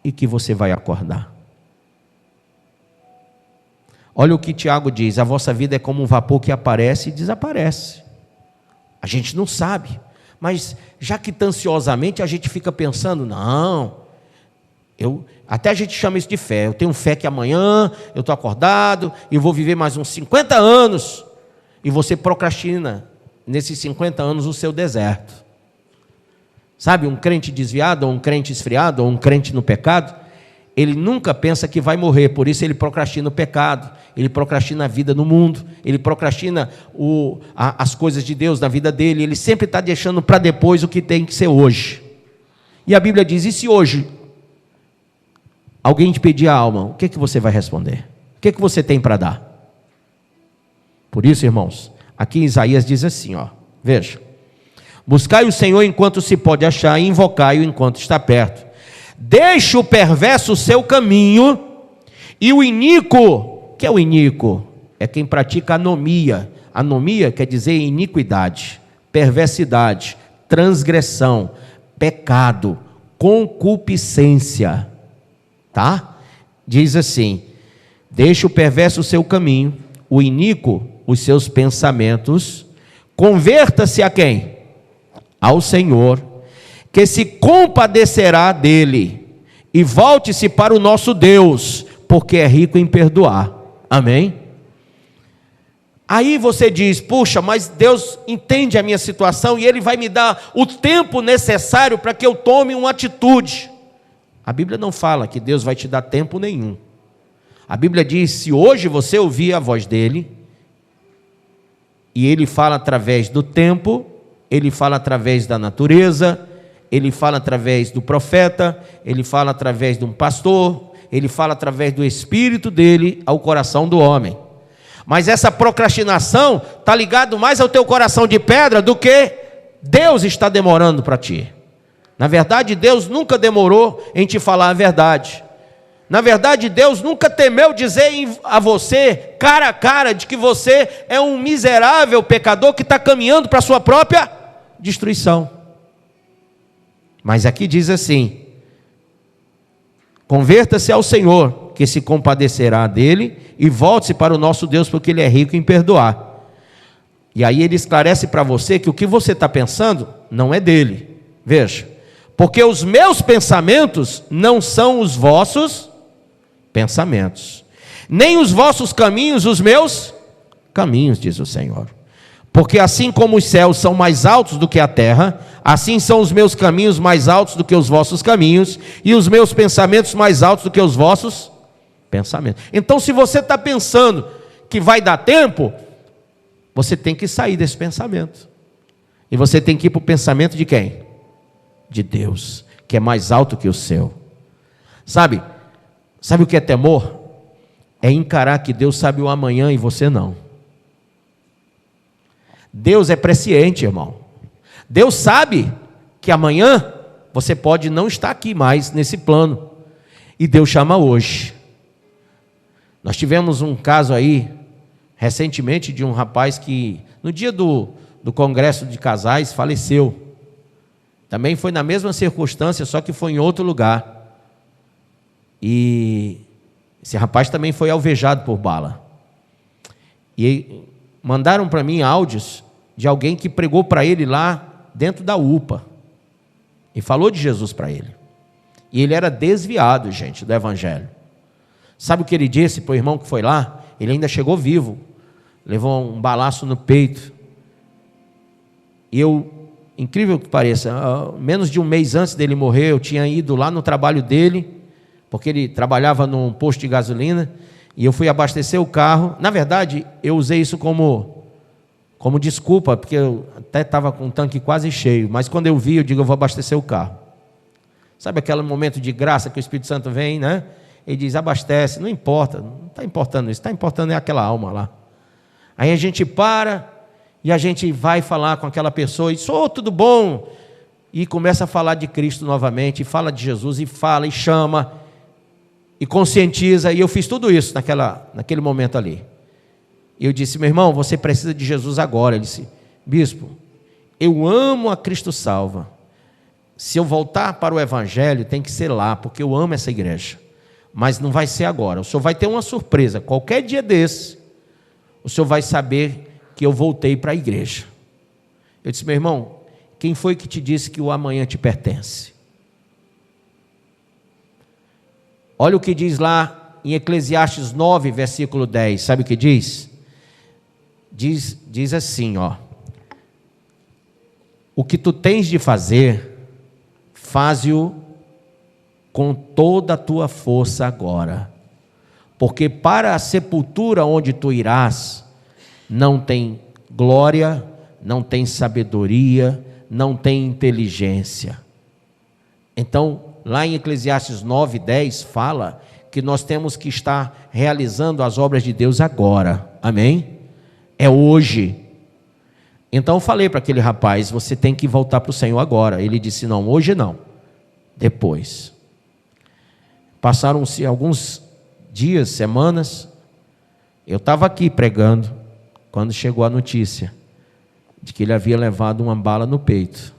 e que você vai acordar? Olha o que Tiago diz: a vossa vida é como um vapor que aparece e desaparece. A gente não sabe, mas jactanciosamente a gente fica pensando, não, até a gente chama isso de fé, eu tenho fé que amanhã eu estou acordado e vou viver mais uns 50 anos, e você procrastina nesses 50 anos o seu deserto. Sabe, um crente desviado, ou um crente esfriado, ou um crente no pecado, ele nunca pensa que vai morrer, por isso ele procrastina o pecado, ele procrastina a vida no mundo, ele procrastina as coisas de Deus na vida dele, ele sempre está deixando para depois o que tem que ser hoje. E a Bíblia diz: e se hoje alguém te pedir a alma, o que você vai responder? O que você tem para dar? Por isso, irmãos, aqui Isaías diz assim, veja: buscai o Senhor enquanto se pode achar, e invocai-o enquanto está perto. Deixe o perverso o seu caminho, e o iníquo, que é o iníquo? É quem pratica anomia. Anomia quer dizer iniquidade, perversidade, transgressão, pecado, concupiscência. Tá? Diz assim: deixe o perverso o seu caminho, o iníquo os seus pensamentos, converta-se a quem? Ao Senhor, que se compadecerá dele, e volte-se para o nosso Deus, porque é rico em perdoar. Amém? Aí você diz: puxa, mas Deus entende a minha situação e Ele vai me dar o tempo necessário para que eu tome uma atitude. A Bíblia não fala que Deus vai te dar tempo nenhum. A Bíblia diz: se hoje você ouvir a voz dEle, e Ele fala através do tempo, Ele fala através da natureza, Ele fala através do profeta, Ele fala através de um pastor, Ele fala através do Espírito dEle ao coração do homem. Mas essa procrastinação está ligado mais ao teu coração de pedra do que Deus está demorando para ti. Na verdade, Deus nunca demorou em te falar a verdade. Na verdade, Deus nunca temeu dizer a você, cara a cara, de que você é um miserável pecador que está caminhando para a sua própria destruição. Mas aqui diz assim: converta-se ao Senhor, que se compadecerá dele, e volte-se para o nosso Deus, porque Ele é rico em perdoar. E aí ele esclarece para você que o que você está pensando não é dele. Veja, porque os meus pensamentos não são os vossos pensamentos, nem os vossos caminhos os meus caminhos, diz o Senhor. Porque assim como os céus são mais altos do que a terra, assim são os meus caminhos mais altos do que os vossos caminhos, e os meus pensamentos mais altos do que os vossos pensamentos. Então, se você está pensando que vai dar tempo, você tem que sair desse pensamento. E você tem que ir para o pensamento de quem? De Deus, que é mais alto que o seu. Sabe o que é temor? É encarar que Deus sabe o amanhã e você não. Deus é presciente, irmão. Deus sabe que amanhã você pode não estar aqui mais nesse plano. E Deus chama hoje. Nós tivemos um caso aí, recentemente, de um rapaz que, no dia do congresso de casais, faleceu. Também foi na mesma circunstância, só que foi em outro lugar. E esse rapaz também foi alvejado por bala. E mandaram para mim áudios de alguém que pregou para ele lá dentro da UPA. E falou de Jesus para ele. E ele era desviado, gente, do evangelho. Sabe o que ele disse para o irmão que foi lá? Ele ainda chegou vivo. Levou um balaço no peito. E eu, incrível que pareça, menos de um mês antes dele morrer, eu tinha ido lá no trabalho dele, porque ele trabalhava num posto de gasolina, e eu fui abastecer o carro. Na verdade, eu usei isso como desculpa, porque eu até estava com o tanque quase cheio, mas quando eu vi, eu digo, eu vou abastecer o carro. Sabe aquele momento de graça que o Espírito Santo vem, né? Ele diz, abastece, não importa, não está importando isso, está importando é aquela alma lá. Aí a gente para, e a gente vai falar com aquela pessoa, e diz, tudo bom? E começa a falar de Cristo novamente, e fala de Jesus, e fala, e chama, e conscientiza, e eu fiz tudo isso naquele momento ali. E eu disse, meu irmão, você precisa de Jesus agora. Ele disse, bispo, eu amo a Cristo Salva. Se eu voltar para o Evangelho, tem que ser lá, porque eu amo essa igreja. Mas não vai ser agora. O senhor vai ter uma surpresa. Qualquer dia desse, o senhor vai saber que eu voltei para a igreja. Eu disse, meu irmão, quem foi que te disse que o amanhã te pertence? Olha o que diz lá em Eclesiastes 9, versículo 10. Sabe o que diz? Diz assim, ó. O que tu tens de fazer, faze-o com toda a tua força agora. Porque para a sepultura onde tu irás, não tem glória, não tem sabedoria, não tem inteligência. Então, lá em Eclesiastes 9, 10, fala que nós temos que estar realizando as obras de Deus agora. Amém? É hoje. Então eu falei para aquele rapaz, você tem que voltar para o Senhor agora. Ele disse, não, hoje não, depois. Passaram-se alguns dias, semanas, eu estava aqui pregando, quando chegou a notícia de que ele havia levado uma bala no peito.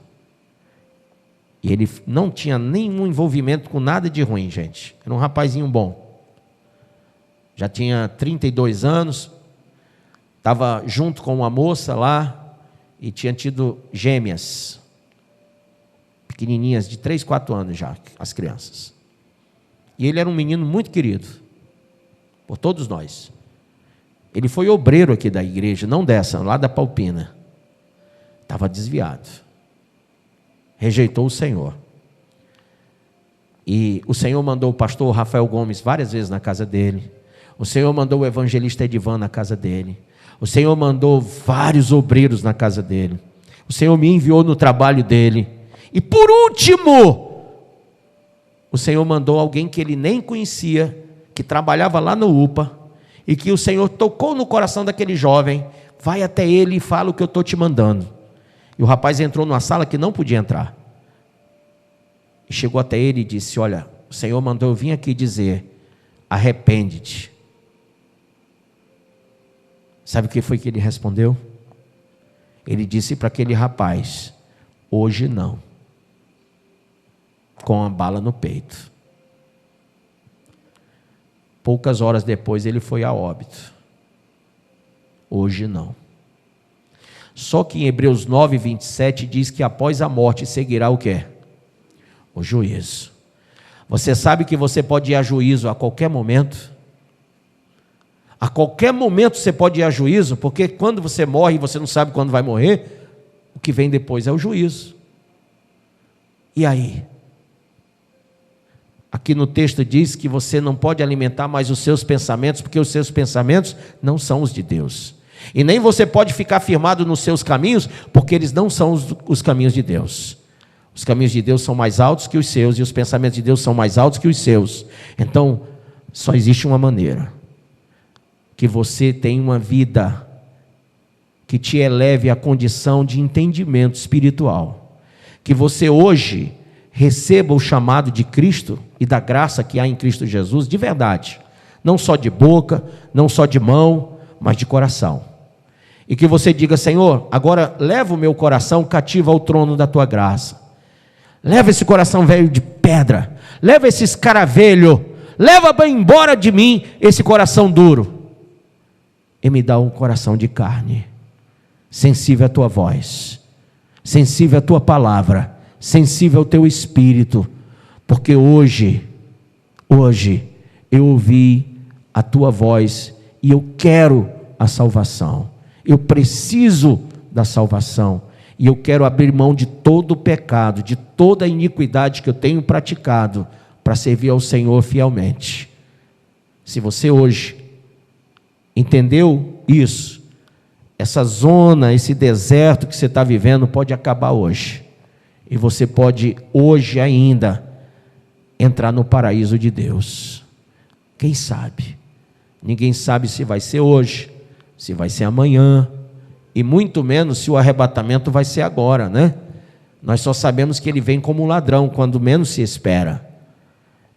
E ele não tinha nenhum envolvimento com nada de ruim, gente. Era um rapazinho bom. Já tinha 32 anos, estava junto com uma moça lá, e tinha tido gêmeas, pequenininhas, de 3, 4 anos já, as crianças. E ele era um menino muito querido, por todos nós. Ele foi obreiro aqui da igreja, não dessa, lá da Palpina. Estava desviado. Rejeitou o Senhor. E o Senhor mandou o pastor Rafael Gomes várias vezes na casa dele. O Senhor mandou o evangelista Edivan na casa dele. O Senhor mandou vários obreiros na casa dele. O Senhor me enviou no trabalho dele. E por último, o Senhor mandou alguém que ele nem conhecia, que trabalhava lá no UPA, e que o Senhor tocou no coração daquele jovem. Vai até ele e fala o que eu estou te mandando. E o rapaz entrou numa sala que não podia entrar. E chegou até ele e disse, olha, o Senhor mandou eu vir aqui dizer, arrepende-te. Sabe o que foi que ele respondeu? Ele disse para aquele rapaz, hoje não. Com a bala no peito. Poucas horas depois ele foi a óbito. Hoje não. Só que em Hebreus 9, 27 diz que após a morte seguirá o quê? O juízo. Você sabe que você pode ir a juízo a qualquer momento? A qualquer momento você pode ir a juízo, porque quando você morre e você não sabe quando vai morrer, o que vem depois é o juízo. E aí? Aqui no texto diz que você não pode alimentar mais os seus pensamentos, porque os seus pensamentos não são os de Deus. E nem você pode ficar firmado nos seus caminhos, porque eles não são os caminhos de Deus. Os caminhos de Deus são mais altos que os seus, e os pensamentos de Deus são mais altos que os seus. Então, só existe uma maneira: que você tenha uma vida que te eleve à condição de entendimento espiritual. Que você hoje receba o chamado de Cristo e da graça que há em Cristo Jesus, de verdade. Não só de boca, não só de mão, mas de coração. E que você diga: Senhor, agora leva o meu coração cativo ao trono da Tua graça. Leva esse coração velho de pedra, leva esse escaravelho, leva bem embora de mim esse coração duro, e me dá um coração de carne, sensível à Tua voz, sensível à Tua palavra, sensível ao Teu Espírito, porque hoje eu ouvi a Tua voz, e eu quero a salvação, eu preciso da salvação, e eu quero abrir mão de todo o pecado, de toda a iniquidade que eu tenho praticado, para servir ao Senhor fielmente. Se você hoje entendeu isso, essa zona, esse deserto que você está vivendo pode acabar hoje, e você pode hoje ainda entrar no paraíso de Deus. Quem sabe? Ninguém sabe se vai ser hoje, se vai ser amanhã, e muito menos se o arrebatamento vai ser agora, né? Nós só sabemos que ele vem como um ladrão, quando menos se espera.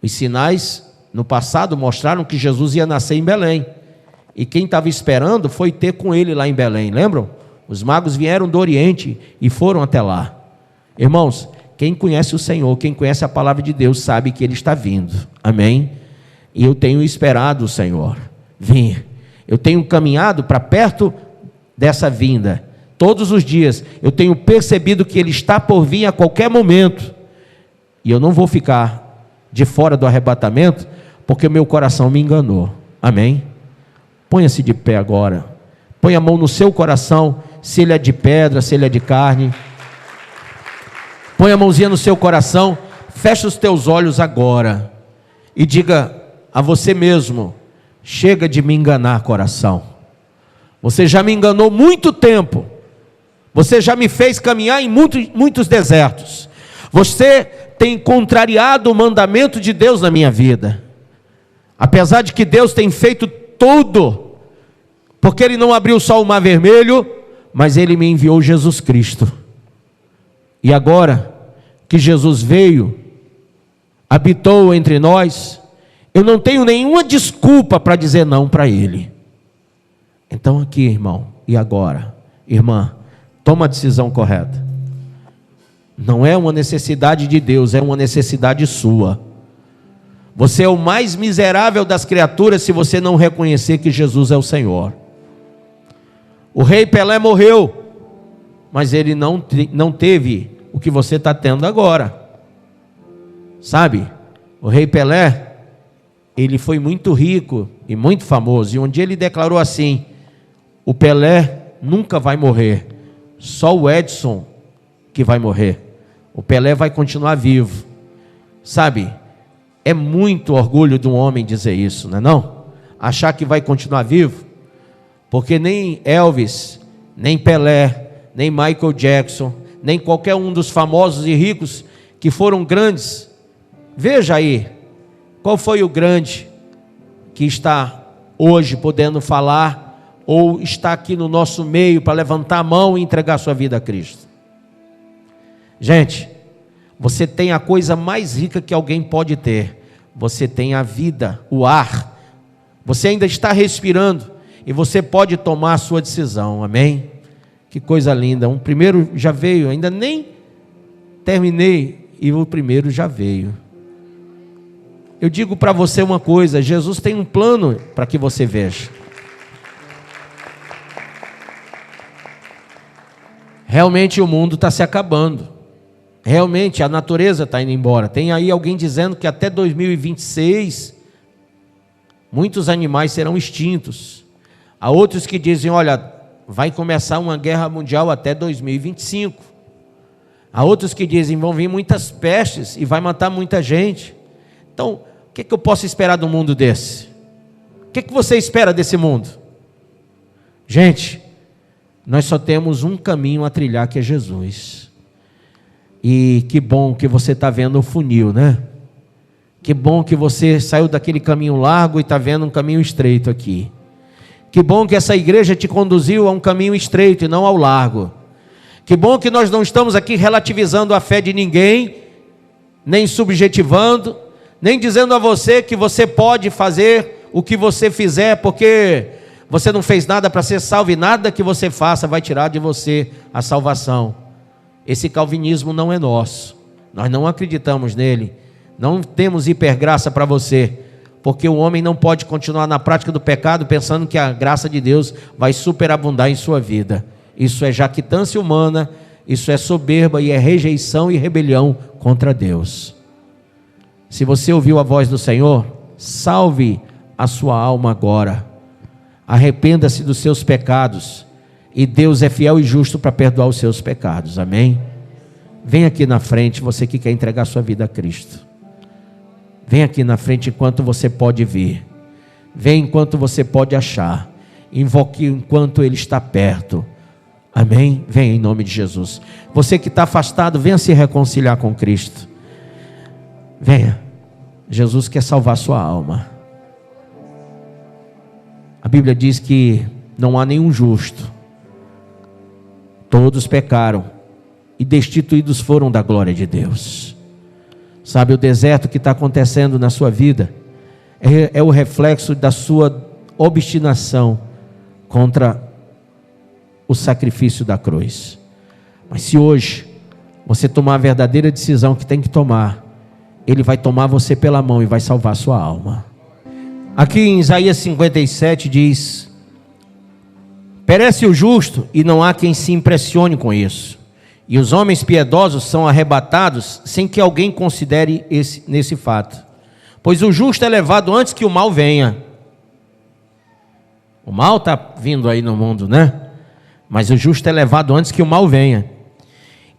Os sinais no passado mostraram que Jesus ia nascer em Belém, e quem estava esperando foi ter com ele lá em Belém, lembram? Os magos vieram do Oriente e foram até lá. Irmãos, quem conhece o Senhor, quem conhece a palavra de Deus, sabe que Ele está vindo, amém? E eu tenho esperado o Senhor vir, eu tenho caminhado para perto dessa vinda, todos os dias, eu tenho percebido que Ele está por vir a qualquer momento, e eu não vou ficar de fora do arrebatamento, porque o meu coração me enganou, amém? Ponha-se de pé agora, põe a mão no seu coração, se ele é de pedra, se ele é de carne, põe a mãozinha no seu coração, fecha os teus olhos agora, e diga a você mesmo: chega de me enganar, coração, você já me enganou muito tempo, você já me fez caminhar em muitos desertos, você tem contrariado o mandamento de Deus na minha vida, apesar de que Deus tem feito tudo, porque Ele não abriu só o mar vermelho, mas Ele me enviou Jesus Cristo, e agora que Jesus veio, habitou entre nós, eu não tenho nenhuma desculpa para dizer não para Ele. Então aqui, irmão, e agora, irmã, toma a decisão correta. Não é uma necessidade de Deus, é uma necessidade sua. Você é o mais miserável das criaturas se você não reconhecer que Jesus é o Senhor. O rei Pelé morreu, mas ele não teve o que você está tendo agora. Sabe, o rei Pelé, ele foi muito rico e muito famoso, e um dia ele declarou assim: o Pelé nunca vai morrer, só o Edson que vai morrer, o Pelé vai continuar vivo. Sabe, é muito orgulho de um homem dizer isso, não é não? Achar que vai continuar vivo, porque nem Elvis, nem Pelé, nem Michael Jackson, nem qualquer um dos famosos e ricos que foram grandes, veja aí, qual foi o grande que está hoje podendo falar, ou está aqui no nosso meio para levantar a mão e entregar sua vida a Cristo? Gente, você tem a coisa mais rica que alguém pode ter, você tem a vida, o ar, você ainda está respirando, e você pode tomar a sua decisão, amém? Que coisa linda, um primeiro já veio, ainda nem terminei, e o primeiro já veio. Eu digo para você uma coisa: Jesus tem um plano para que você veja. Realmente o mundo está se acabando. Realmente a natureza está indo embora. Tem aí alguém dizendo que até 2026 muitos animais serão extintos. Há outros que dizem, olha, vai começar uma guerra mundial até 2025. Há outros que dizem, vão vir muitas pestes e vai matar muita gente. Então, o que eu posso esperar de um mundo desse? O que você espera desse mundo? Gente, nós só temos um caminho a trilhar, que é Jesus. E que bom que você está vendo o funil, né? Que bom que você saiu daquele caminho largo e está vendo um caminho estreito aqui. Que bom que essa igreja te conduziu a um caminho estreito e não ao largo. Que bom que nós não estamos aqui relativizando a fé de ninguém, nem subjetivando, nem dizendo a você que você pode fazer o que você fizer, porque você não fez nada para ser salvo e nada que você faça vai tirar de você a salvação. Esse calvinismo não é nosso, nós não acreditamos nele, não temos hipergraça para você, porque o homem não pode continuar na prática do pecado pensando que a graça de Deus vai superabundar em sua vida. Isso é jactância humana, isso é soberba e é rejeição e rebelião contra Deus. Se você ouviu a voz do Senhor, salve a sua alma agora, arrependa-se dos seus pecados, e Deus é fiel e justo para perdoar os seus pecados, amém? Vem aqui na frente, você que quer entregar sua vida a Cristo. Vem aqui na frente enquanto você pode vir. Vem enquanto você pode achar. Invoque enquanto Ele está perto. Amém? Vem em nome de Jesus. Você que está afastado, venha se reconciliar com Cristo. Venha. Jesus quer salvar sua alma. A Bíblia diz que não há nenhum justo. Todos pecaram e destituídos foram da glória de Deus. Sabe, o deserto que está acontecendo na sua vida é o reflexo da sua obstinação contra o sacrifício da cruz. Mas se hoje você tomar a verdadeira decisão que tem que tomar, Ele vai tomar você pela mão e vai salvar sua alma. Aqui em Isaías 57 diz: perece o justo e não há quem se impressione com isso, e os homens piedosos são arrebatados sem que alguém considere nesse fato. Pois o justo é levado antes que o mal venha. O mal está vindo aí no mundo, né? Mas o justo é levado antes que o mal venha.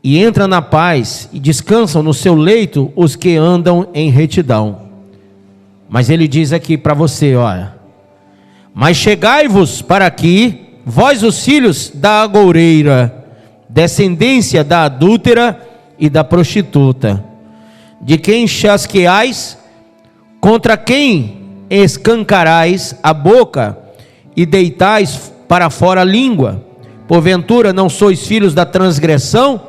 E entra na paz e descansam no seu leito os que andam em retidão. Mas ele diz aqui para você, olha: mas chegai-vos para aqui, vós os filhos da agoureira, descendência da adúltera e da prostituta, de quem chasqueais, contra quem escancarais a boca e deitais para fora a língua. Porventura não sois filhos da transgressão,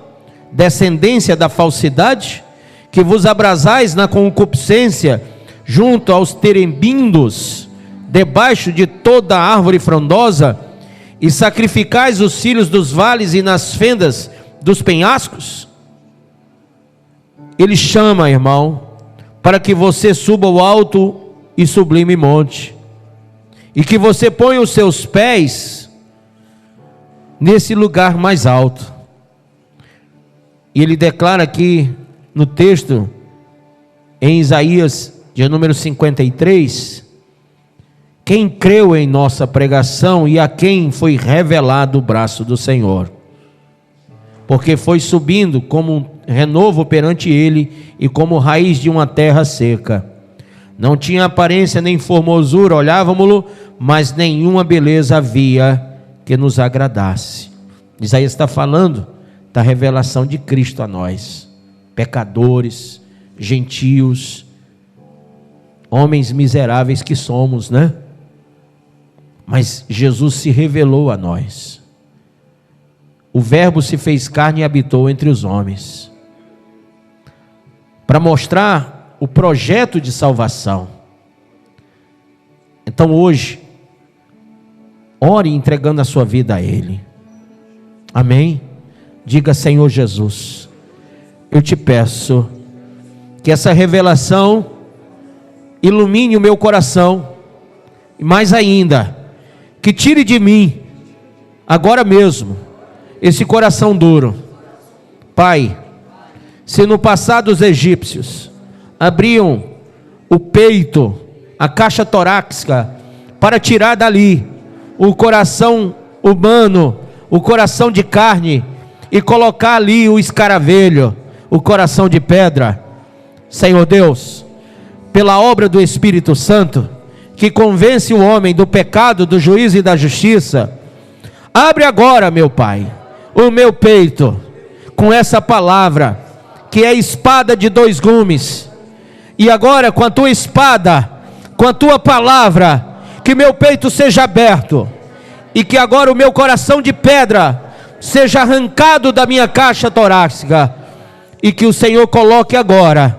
descendência da falsidade, que vos abrasais na concupiscência junto aos terebindos, debaixo de toda árvore frondosa, e sacrificais os filhos dos vales e nas fendas dos penhascos? Ele chama, irmão, para que você suba ao alto e sublime monte, e que você ponha os seus pés nesse lugar mais alto. E ele declara aqui no texto, em Isaías de número 53, quem creu em nossa pregação e a quem foi revelado o braço do Senhor, porque foi subindo como um renovo perante ele e como raiz de uma terra seca. Não tinha aparência nem formosura, olhávamo-lo, mas nenhuma beleza havia que nos agradasse. Isaías está falando da revelação de Cristo a nós, pecadores, gentios, homens miseráveis que somos, né? Mas Jesus se revelou a nós. O Verbo se fez carne e habitou entre os homens, para mostrar o projeto de salvação. Então hoje, ore entregando a sua vida a Ele. Amém? Diga: Senhor Jesus, eu te peço que essa revelação ilumine o meu coração, e mais ainda, que tire de mim, agora mesmo, esse coração duro. Pai, se no passado os egípcios abriam o peito, a caixa torácica, para tirar dali o coração humano, o coração de carne, e colocar ali o escaravelho, o coração de pedra, Senhor Deus, pela obra do Espírito Santo, que convence o homem do pecado, do juízo e da justiça, abre agora, meu Pai, o meu peito, com essa palavra, que é espada de dois gumes, e agora com a tua espada, com a tua palavra, que meu peito seja aberto, e que agora o meu coração de pedra seja arrancado da minha caixa torácica, e que o Senhor coloque agora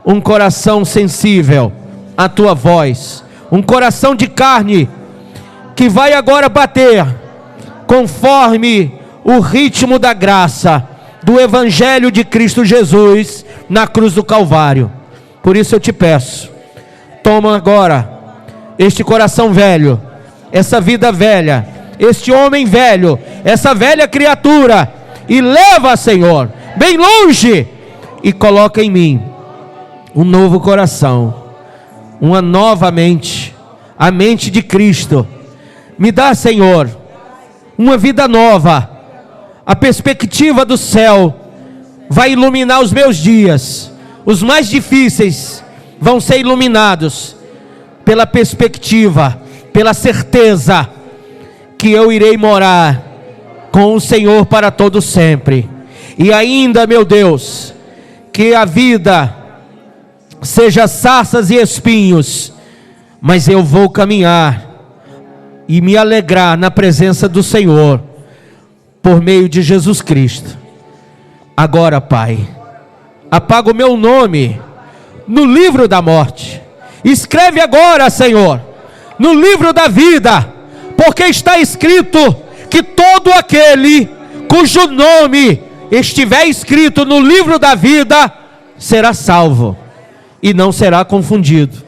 um coração sensível à tua voz, um coração de carne, que vai agora bater conforme o ritmo da graça, do Evangelho de Cristo Jesus, na cruz do Calvário. Por isso eu te peço, toma agora este coração velho, essa vida velha, este homem velho, essa velha criatura, e leva, Senhor, bem longe, e coloca em mim um novo coração, uma nova mente, a mente de Cristo. Me dá, Senhor, uma vida nova. A perspectiva do céu vai iluminar os meus dias. Os mais difíceis vão ser iluminados pela perspectiva, pela certeza que eu irei morar com o Senhor para todo sempre. E ainda, meu Deus, que a vida seja sarças e espinhos, mas eu vou caminhar e me alegrar na presença do Senhor, por meio de Jesus Cristo. Agora, Pai, apaga o meu nome no livro da morte, escreve agora, Senhor, no livro da vida, porque está escrito que todo aquele cujo nome estiver escrito no livro da vida será salvo e não será confundido.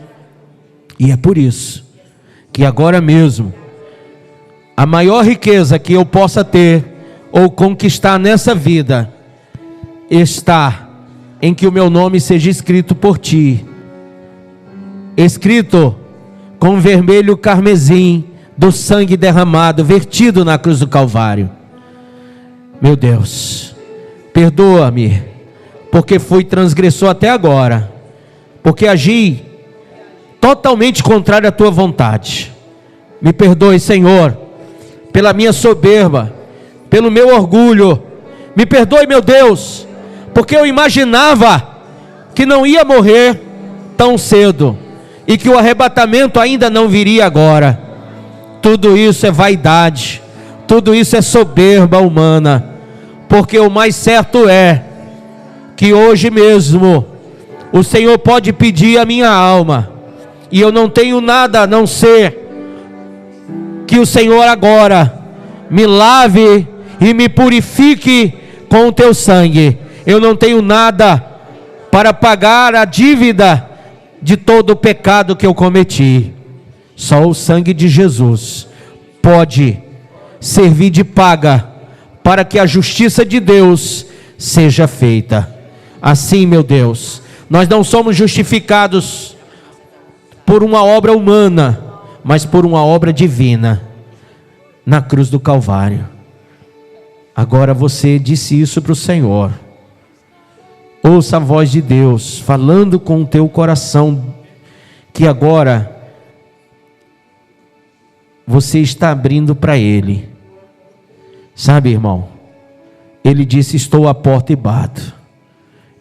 E é por isso que agora mesmo a maior riqueza que eu possa ter ou conquistar nessa vida está em que o meu nome seja escrito por ti, escrito com vermelho carmesim do sangue derramado, vertido na cruz do Calvário. Meu Deus, perdoa-me, porque fui transgressor até agora, porque agi totalmente contrário à tua vontade. Me perdoe, Senhor, pela minha soberba, pelo meu orgulho. Me perdoe, meu Deus, porque eu imaginava que não ia morrer tão cedo e que o arrebatamento ainda não viria agora. Tudo isso é vaidade, tudo isso é soberba humana, porque o mais certo é que hoje mesmo o Senhor pode pedir a minha alma, e eu não tenho nada a não ser que o Senhor agora me lave e me purifique com o teu sangue. Eu não tenho nada para pagar a dívida de todo o pecado que eu cometi. Só o sangue de Jesus pode servir de paga para que a justiça de Deus seja feita. Assim, meu Deus, nós não somos justificados por uma obra humana, mas por uma obra divina, na cruz do Calvário. Agora você disse isso para o Senhor. Ouça a voz de Deus falando com o teu coração, que agora você está abrindo para Ele. Sabe, irmão, Ele disse: estou à porta e bato,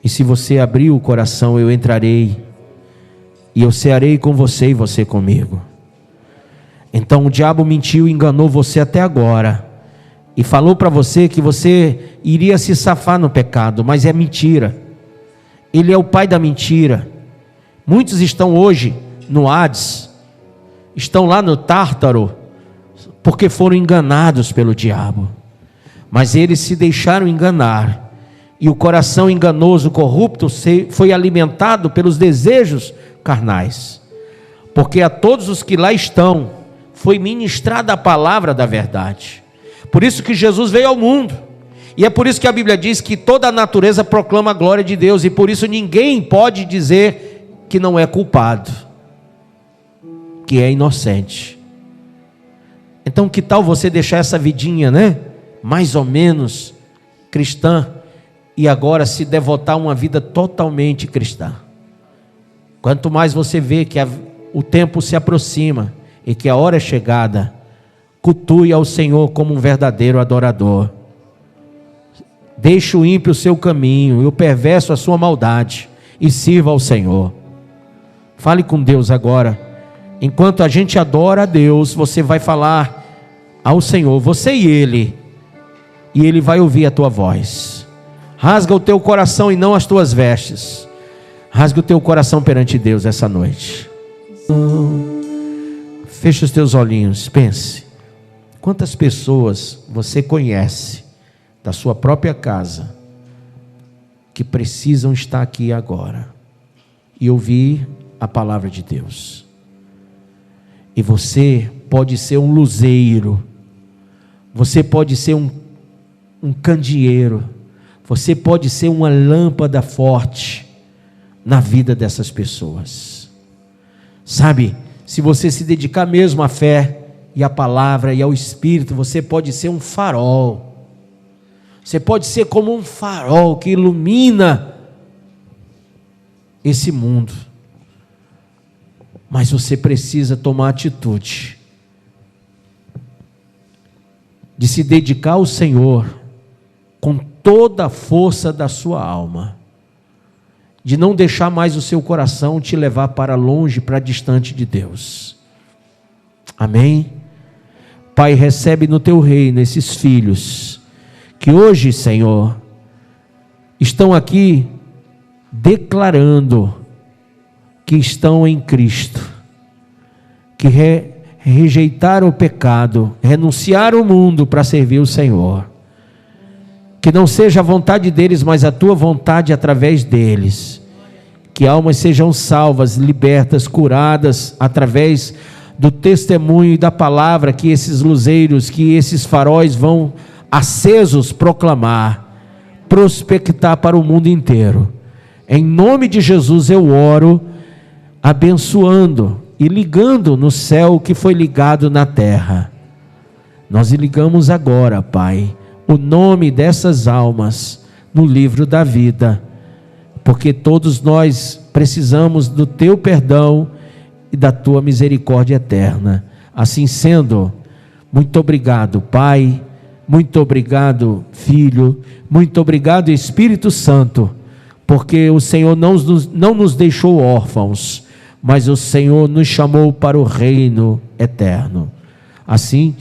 e se você abrir o coração, eu entrarei, e eu cearei com você e você comigo. Então o diabo mentiu e enganou você até agora, e falou para você que você iria se safar no pecado, mas é mentira. Ele é o pai da mentira. Muitos estão hoje no Hades, estão lá no Tártaro, porque foram enganados pelo diabo. Mas eles se deixaram enganar, e o coração enganoso, corrupto, foi alimentado pelos desejos carnais. Porque a todos os que lá estão foi ministrada a palavra da verdade. Por isso que Jesus veio ao mundo. E é por isso que a Bíblia diz que toda a natureza proclama a glória de Deus. E por isso ninguém pode dizer que não é culpado, que é inocente. Então que tal você deixar essa vidinha, né? Mais ou menos cristã, e agora se devotar a uma vida totalmente cristã. Quanto mais você vê que o tempo se aproxima e que a hora é chegada, cultue ao Senhor como um verdadeiro adorador. Deixe o ímpio o seu caminho e o perverso a sua maldade, e sirva ao Senhor. Fale com Deus agora. Enquanto a gente adora a Deus, você vai falar ao Senhor, você e Ele vai ouvir a tua voz. Rasga o teu coração e não as tuas vestes. Rasga o teu coração perante Deus essa noite. Feche os teus olhinhos, pense. Quantas pessoas você conhece da sua própria casa que precisam estar aqui agora e ouvir a palavra de Deus? E você pode ser um luzeiro, você pode ser um candeeiro, você pode ser uma lâmpada forte na vida dessas pessoas. Sabe, se você se dedicar mesmo à fé e à palavra e ao Espírito, você pode ser um farol. Você pode ser como um farol que ilumina esse mundo. Mas você precisa tomar atitude de se dedicar ao Senhor com toda a força da sua alma, de não deixar mais o seu coração te levar para longe, para distante de Deus. Amém? Pai, recebe no teu reino esses filhos que hoje, Senhor, estão aqui declarando que estão em Cristo, que rejeitaram o pecado, renunciaram ao mundo para servir o Senhor. Que não seja a vontade deles, mas a tua vontade através deles. Que almas sejam salvas, libertas, curadas através do testemunho e da palavra que esses luzeiros, que esses faróis vão acesos proclamar, prospectar para o mundo inteiro. Em nome de Jesus eu oro, abençoando e ligando no céu o que foi ligado na terra. Nós ligamos agora, Pai, o nome dessas almas no livro da vida, porque todos nós precisamos do teu perdão e da tua misericórdia eterna. Assim sendo, muito obrigado, Pai, muito obrigado, Filho, muito obrigado, Espírito Santo, porque o Senhor não nos deixou órfãos, mas o Senhor nos chamou para o reino eterno. Assim,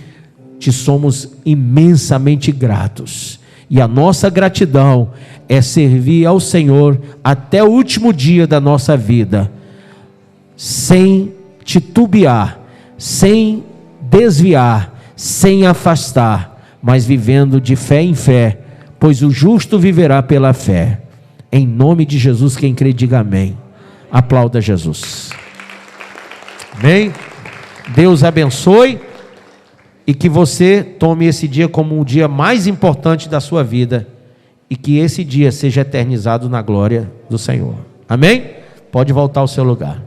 te somos imensamente gratos, e a nossa gratidão é servir ao Senhor até o último dia da nossa vida, sem titubear, sem desviar, sem afastar, mas vivendo de fé em fé, pois o justo viverá pela fé. Em nome de Jesus, quem crê diga amém. Aplauda Jesus. Amém? Deus abençoe. E que você tome esse dia como o dia mais importante da sua vida, e que esse dia seja eternizado na glória do Senhor. Amém? Pode voltar ao seu lugar.